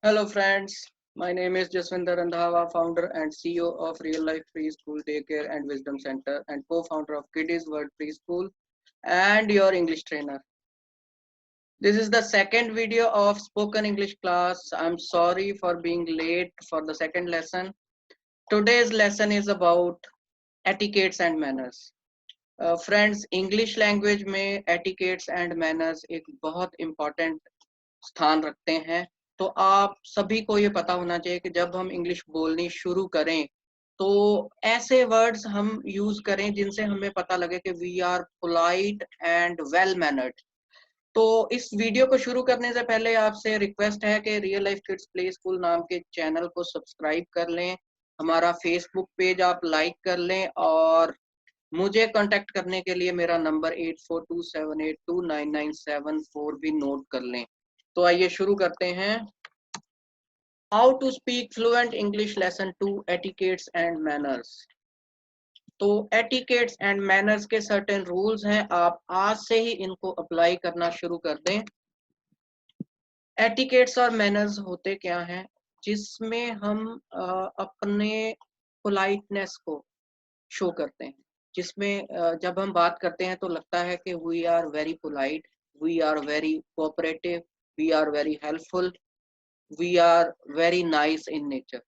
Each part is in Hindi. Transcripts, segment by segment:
Hello friends, my name is Jaswinder Randhawa, founder and CEO of Real Life Preschool Daycare and Wisdom Center and co-founder of Kiddies World Preschool and your English trainer. This is the second video of spoken English class. I'm sorry for being late for the second lesson. Today's lesson is about etiquettes and manners. Friends English language में एटिकेट्स एंड मैनर्स एक बहुत इम्पॉर्टेंट स्थान रखते हैं। तो आप सभी को ये पता होना चाहिए कि जब हम इंग्लिश बोलनी शुरू करें तो ऐसे वर्ड्स हम यूज करें जिनसे हमें पता लगे कि we are polite and well mannered. तो इस वीडियो को शुरू करने से पहले आपसे रिक्वेस्ट है कि real life kids play school नाम के चैनल को सब्सक्राइब कर लें, हमारा फेसबुक पेज आप लाइक कर लें और मुझे कांटेक्ट करने के लिए मेरा नंबर 8427829974 भी नोट कर लें। तो आइए शुरू करते हैं। How to speak fluent English lesson 2 etiquettes and manners. तो एटिकेट्स एंड मैनर्स के सर्टेन रूल्स हैं, आप आज से ही इनको अप्लाई करना शुरू कर दें। एटिकेट्स और मैनर्स होते क्या हैं, जिसमें हम अपने पोलाइटनेस को शो करते हैं, जिसमें जब हम बात करते हैं तो लगता है कि we are very polite, we are very cooperative, we are very helpful, we are very nice in nature.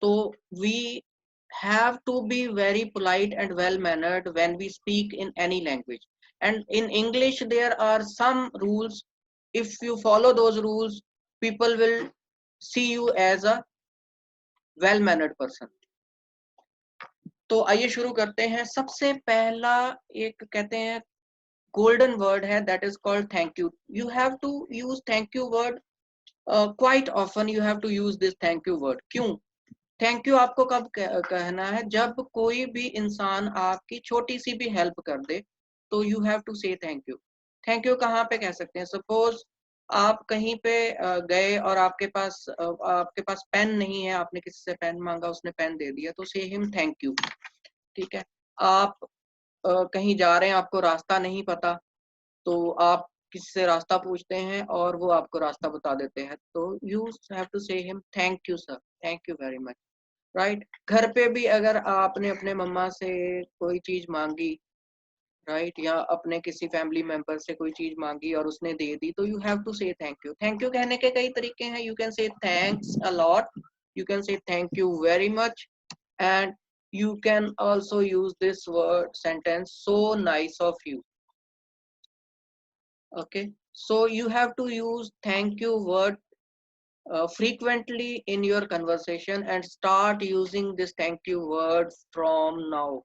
तो we have to be very polite and well mannered when we speak in any language, and in English there are some rules. If you follow those rules, people will see you as a well mannered person. तो आइए शुरू करते हैं। सबसे पहला एक कहते हैं गोल्डन वर्ड है, that is called thank you. You have to use thank you word quite often. You have to use this thank you word. क्यों थैंक यू आपको कब कहना है? जब कोई भी इंसान आपकी छोटी सी भी हेल्प कर दे तो यू हैव टू से थैंक यू। थैंक यू कहाँ पे कह सकते हैं? सपोज आप कहीं पे गए और आपके पास पेन नहीं है, आपने किसी से पेन मांगा, उसने पेन दे दिया, तो से हिम थैंक यू। ठीक है। आप कहीं जा रहे हैं, आपको रास्ता नहीं पता, तो आप किसी से रास्ता पूछते हैं और वो आपको रास्ता बता देते हैं, तो यू हैव टू से him thank you sir, thank you very much. Right. घर पे भी अगर आपने अपने मम्मा से कोई चीज मांगी, राइट, या अपने किसी फैमिली मेंबर से कोई चीज मांगी और उसने दे दी, तो यू हैव टू से थैंक यू। थैंक यू कहने के कई तरीके हैं। यू कैन से thanks a lot, you can से thank you very much, and you can also use this word sentence so nice of you. Okay, so you have to use thank you word frequently in your conversation and start using this thank you word from now.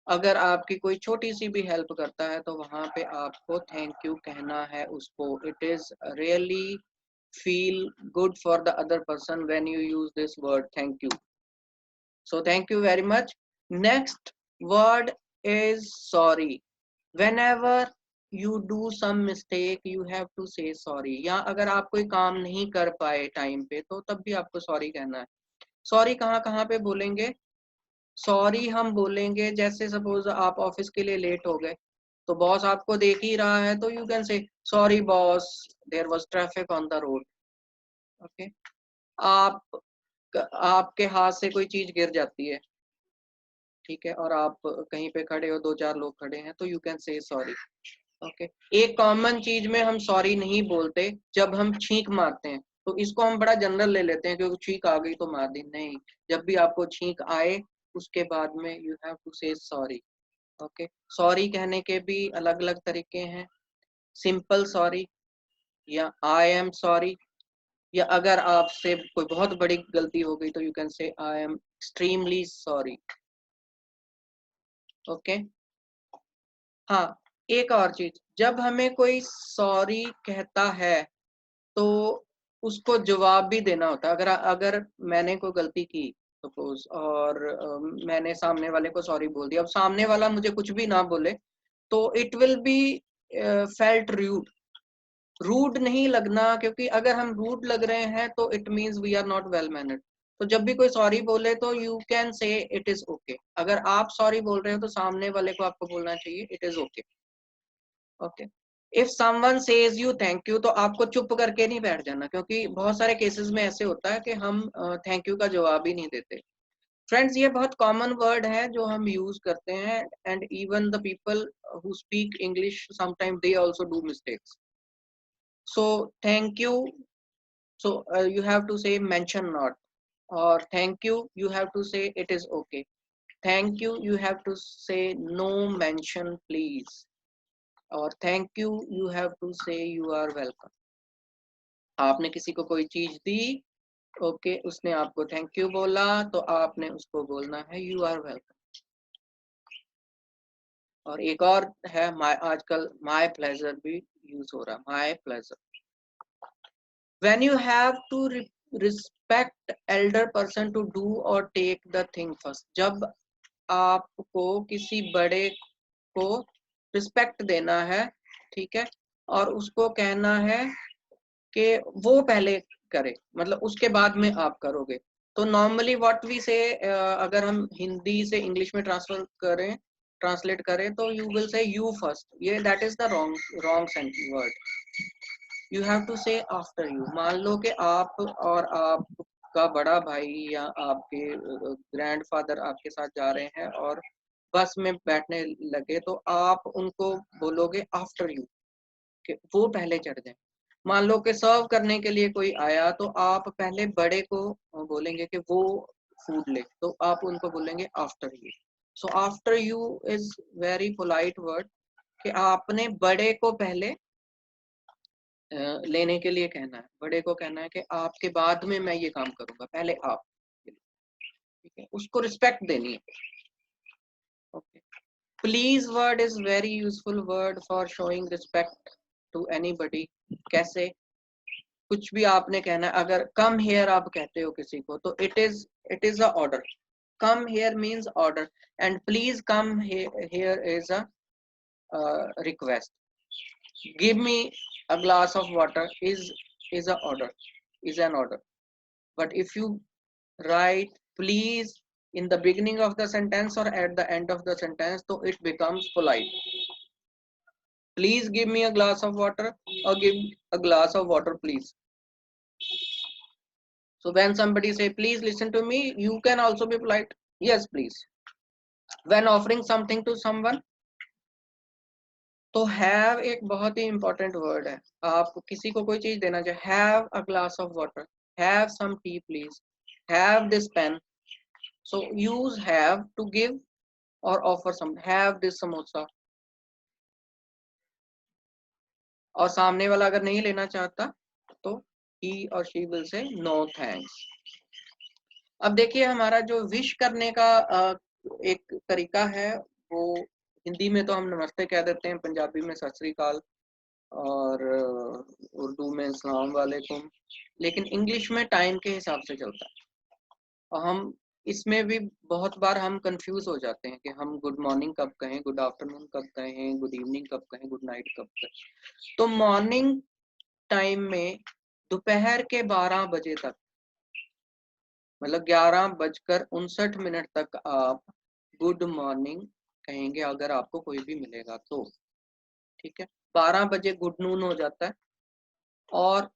अगर आपकी कोई छोटी सी भी हेल्प करता है तो वहां पे आपको थैंक यू कहना है उसको। It is really feel good for the other person when you use this word thank you. So thank you very much. Next word is sorry. Whenever you do some mistake, you have to say sorry. या अगर आप कोई काम नहीं कर पाए टाइम पे तो तब भी आपको सॉरी कहना है। सॉरी कहाँ कहाँ पे बोलेंगे? सॉरी हम बोलेंगे जैसे सपोज आप ऑफिस के लिए लेट हो गए, तो बॉस आपको देख ही रहा है, तो you can say sorry boss, there was traffic on the road. Okay. आप आपके हाथ से कोई चीज गिर जाती है, ठीक है, और आप कहीं पे खड़े हो, दो चार लोग खड़े हैं, तो you can say sorry. Okay. एक कॉमन चीज में हम सॉरी नहीं बोलते, जब हम छींक मारते हैं, तो इसको हम बड़ा जनरल ले लेते हैं क्योंकि छींक आ गई तो मार दी। नहीं, जब भी आपको छींक आए उसके बाद में यू हैव टू से सॉरी। ओके। सॉरी कहने के भी अलग अलग तरीके हैं। सिंपल सॉरी या आई एम सॉरी, या अगर आपसे कोई बहुत बड़ी गलती हो गई तो यू कैन से I am extremely sorry. Okay. हाँ, एक और चीज, जब हमें कोई सॉरी कहता है तो उसको जवाब भी देना होता है। अगर अगर मैंने कोई गलती की सपोज और मैंने सामने वाले को सॉरी बोल दिया, अब सामने वाला मुझे कुछ भी ना बोले तो it will be felt rude. Rude नहीं लगना, क्योंकि अगर हम रूड लग रहे हैं तो it means we are not well mannered. तो जब भी कोई सॉरी बोले तो you can say it is okay. अगर आप सॉरी बोल रहे हो तो सामने वाले को आपको बोलना चाहिए it is okay. Okay. If someone says you thank you, तो आपको चुप करके नहीं बैठ जाना, क्योंकि बहुत सारे केसेस में ऐसे होता है कि हम थैंक यू का जवाब ही नहीं देते। फ्रेंड्स, ये बहुत कॉमन वर्ड है जो हम यूज करते हैं, and even the people who speak English sometime they also do mistakes. So thank you, so you have to say mention not, or thank you you have to say it is okay, thank you you have to say no mention please, और thank you you have to say you are welcome। आपने किसी को कोई चीज दी, ओके, उसने आपको थैंक यू बोला, तो आपने उसको बोलना है यू आर वेलकम। और एक और है आजकल माय प्लेजर भी यूज हो रहा है, my pleasure. when you have to respect elder person to do or take the thing first, जब आपको किसी बड़े को रिस्पेक्ट देना है, ठीक है, और उसको कहना है कि वो पहले करे, मतलब उसके बाद में आप करोगे। तो नॉर्मली व्हाट वी से, अगर हम हिंदी से इंग्लिश में ट्रांसलेट करें तो you will say you first, ये that is the wrong word. You have to say after you. मान लो कि आप और आपका बड़ा भाई या आपके ग्रैंडफादर आपके साथ जा रहे हैं और बस में बैठने लगे, तो आप उनको बोलोगे आफ्टर यू, कि वो पहले चढ़ जाए। मान लो कि सर्व करने के लिए कोई आया, तो आप पहले बड़े को बोलेंगे कि वो फूड ले, तो आप उनको बोलेंगे after you. So after you is very polite word, कि आपने बड़े को पहले लेने के लिए कहना है, बड़े को कहना है कि आपके बाद में मैं ये काम करूंगा, पहले आप, ठीक है, उसको रिस्पेक्ट देनी है। Okay, please word is very useful word for showing respect to anybody. कैसे? कुछ भी आपने कहना है, अगर कम हेयर आप कहते हो किसी को, तो it is a order. Come here means order, and please come here is a request. give me a glass of water is a order, is an order. But if you write please in the beginning of the sentence or at the end of the sentence, so it becomes polite. Please give me a glass of water, or give a glass of water please. So when somebody say please listen to me, you can also be polite, yes please. When offering something to someone, तो हैव एक बहुत ही इंपॉर्टेंट वर्ड है। आप किसी को कोई चीज देना चाहे, have a glass of water, have some tea please, have this pen. So use have to give और offer some, have this samosa. और सामने वाला अगर नहीं लेना चाहता, तो ही और she will say no thanks. अब देखिए, हमारा जो विश करने का एक तरीका है, वो हिंदी में तो हम नमस्ते कह देते हैं, पंजाबी में सत श्री अकाल, और उर्दू में अस्सलाम वालेकुम, लेकिन इंग्लिश में टाइम के हिसाब से चलता है। और हम इसमें भी बहुत बार हम कंफ्यूज हो जाते हैं कि हम गुड मॉर्निंग कब कहें, गुड आफ्टरनून कब कहें, गुड इवनिंग कब कहें, गुड नाइट कब कहें। तो मॉर्निंग टाइम में दोपहर के 12 बजे तक, मतलब 11:59 तक आप गुड मॉर्निंग कहेंगे, अगर आपको कोई भी मिलेगा तो, ठीक है। 12 बजे गुड नून हो जाता है, और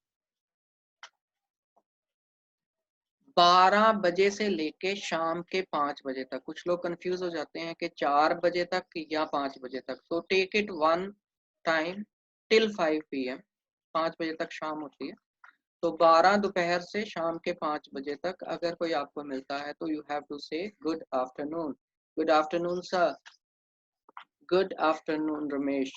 12 बजे से लेके शाम के 5 बजे तक, कुछ लोग कंफ्यूज हो जाते हैं कि 4 बजे तक या 5 बजे तक, तो take it one time till 5 PM, 5 बजे तक शाम होती है। तो 12 दोपहर से शाम के 5 बजे तक अगर कोई आपको मिलता है, तो you have to say good afternoon, good afternoon sir, good afternoon Ramesh.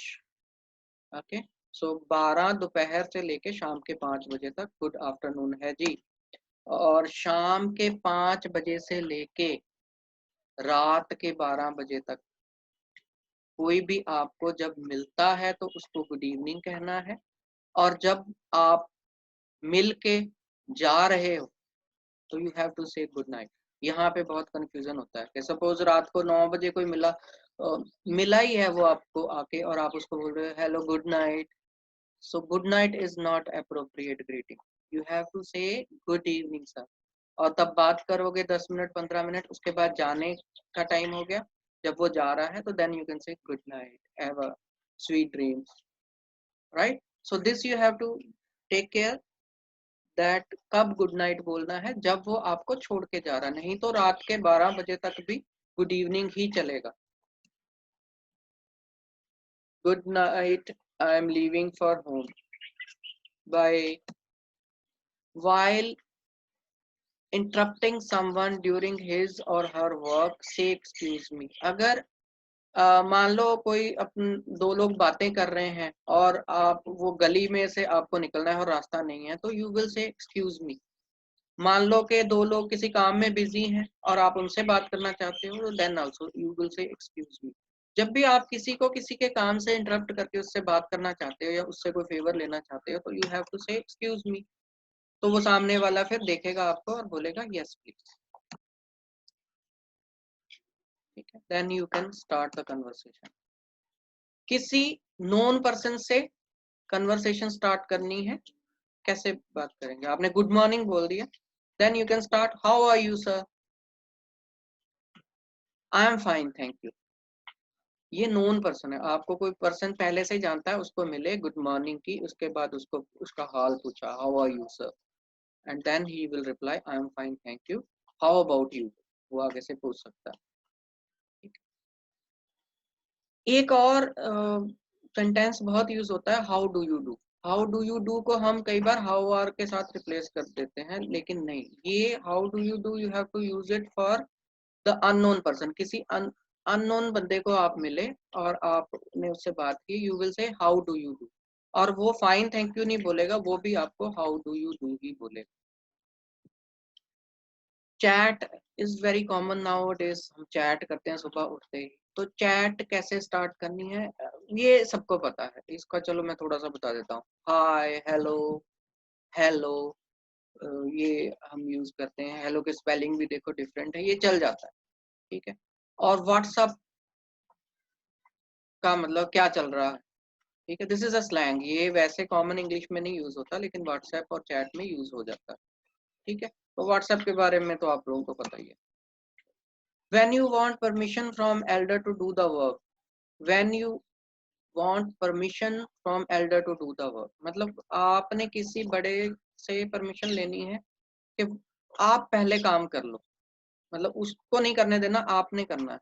Okay, so 12 दोपहर से लेके शाम के 5 बजे तक गुड आफ्टरनून है जी। और शाम के 5 बजे से लेके रात के 12 बजे तक कोई भी आपको जब मिलता है, तो उसको गुड इवनिंग कहना है। और जब आप मिल के जा रहे हो, तो you have to say good night. यहाँ पे बहुत कंफ्यूजन होता है कि सपोज रात को 9 बजे कोई मिला ही है वो आपको आके, और आप उसको बोल रहे हो hello good night. So good night is not appropriate greeting, you have to say good evening sir. और तब बात करोगे 10 मिनट 15 मिनट, उसके बाद जाने का टाइम हो गया, जब वो जा रहा है, तो then you can say good night, have a sweet dreams. right? So this you have to take care that कब गुड नाइट बोलना है, जब वो आपको छोड़ के जा रहा, नहीं तो रात के 12 बजे तक भी गुड इवनिंग ही चलेगा. Good night, I am leaving for home. Bye. While interrupting someone during his or her work, say excuse me. अगर मान लो कोई अपन दो लोग बातें कर रहे हैं और आप वो गली में से आपको निकलना है और रास्ता नहीं है, तो यू विल से एक्सक्यूज मी. मान लो कि दो लोग किसी काम में बिजी हैं और आप उनसे बात करना चाहते हो, then also you will say excuse me. जब भी आप किसी को किसी के काम से इंटरप्ट करके उससे बात करना चाहते हो या उससे कोई फेवर लेना चाहते हो, तो यू हैव टू से एक्सक्यूज मी. तो वो सामने वाला फिर देखेगा आपको और बोलेगा यस प्लीज. ठीक है, then you can start the conversation. किसी नॉन पर्सन से कन्वर्सेशन स्टार्ट करनी है, कैसे बात करेंगे? आपने गुड मॉर्निंग बोल दिया, then you can start how are you sir. I am fine thank you. ये नॉन पर्सन है, आपको कोई पर्सन पहले से जानता है, उसको मिले गुड मॉर्निंग की, उसके बाद उसको उसका हाल पूछा how are you sir, and then he will reply I am fine thank you, how about you. वो आगे से पूछ सकता है. एक और सेंटेंस बहुत यूज होता है, how do you do. How do you do को हम कई बार हाउ आर के साथ रिप्लेस कर देते हैं, लेकिन नहीं, ये how do you have to use it for the unknown person. किसी अननोन बंदे को आप मिले और आपने उससे बात की, you will say how do you do. और वो फाइन थैंक यू नहीं बोलेगा, वो भी आपको हाउ डू यू डू ही बोलेगा. Chat is very common nowadays. हम चैट करते हैं सुबह उठते ही. तो चैट कैसे स्टार्ट करनी है ये सबको पता है, इसका चलो मैं थोड़ा सा बता देता हूँ. हाय, हेलो, हेलो, ये हम यूज करते हैं. हेलो के स्पेलिंग भी देखो डिफरेंट है, ये चल जाता है. ठीक है. और व्हाट्सअप का मतलब क्या चल रहा है. ठीक है, दिस इज अ स्लैंग. ये वैसे कॉमन इंग्लिश में नहीं यूज होता, लेकिन व्हाट्सएप और चैट में यूज हो जाता है. ठीक है, तो व्हाट्सएप के बारे में तो आप लोगों को पता ही है. When you want permission from elder to do the work. When you want permission from elder to do the work, मतलब आपने किसी बड़े से परमिशन लेनी है कि आप पहले काम कर लो, मतलब उसको नहीं करने देना, आपने करना है.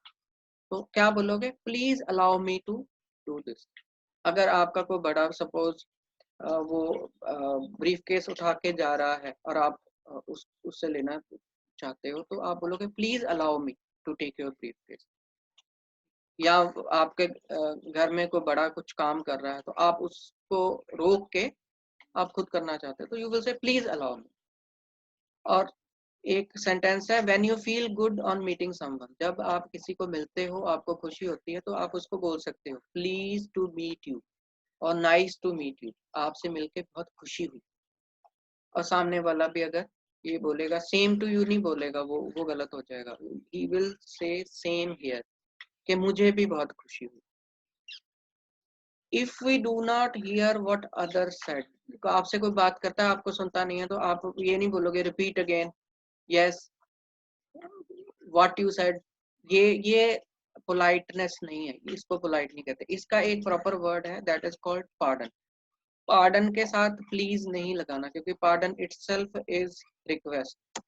तो क्या बोलोगे? Please allow me to do this. अगर आपका कोई बड़ा सपोज वो ब्रीफ केस उठा के जा रहा है और आप उससे लेना चाहते हो, तो आप बोलोगे please allow me to take your briefcase. या आपके घर में कोई बड़ा कुछ काम कर रहा है, तो आप उसको रोक के आप खुद करना चाहते हो, तो यू विल से प्लीज अलाउ मी. और एक सेंटेंस है, when you feel good on meeting someone. जब आप किसी को मिलते हो, आपको खुशी होती है, तो आप उसको बोल सकते हो प्लीज टू मीट यू और नाइस टू मीट यू. आपसे मिलके बहुत खुशी हुई. और सामने वाला भी अगर ये बोलेगा, सेम टू यू नहीं बोलेगा, वो गलत हो जाएगा. He will say same here, कि मुझे भी बहुत खुशी हुई. If we do not hear what other said. आपसे कोई बात करता है, आपको सुनता नहीं है, तो आप ये नहीं बोलोगे repeat again yes what you said. ये पोलाइटनेस नहीं है, इसको पोलाइट नहीं कहते. इसका एक प्रॉपर वर्ड है, that is called pardon. Pardon के साथ प्लीज नहीं लगाना, क्योंकि पार्डन इटसेल्फ इज रिक्वेस्ट.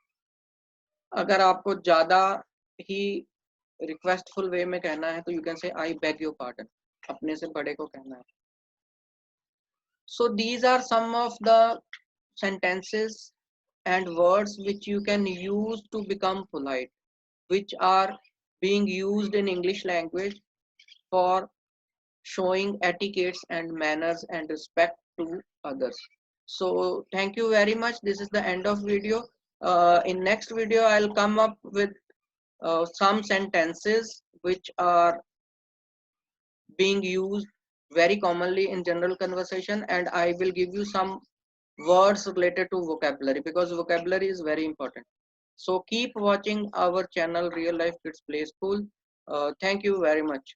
अगर आपको ज्यादा ही रिक्वेस्टफुल वे में कहना है, तो यू कैन से आई बेग योर पार्डन. अपने से बड़े को कहना है. So these are some of the sentences and words which you can use to become polite, which are being used in English language for showing etiquettes and manners and respect to others. So thank you very much. This is the end of video. In next video, I'll come up with some sentences which are being used very commonly in general conversation, and I will give you some words related to vocabulary, because vocabulary is very important. So keep watching our channel Real Life Kids Play School. Thank you very much.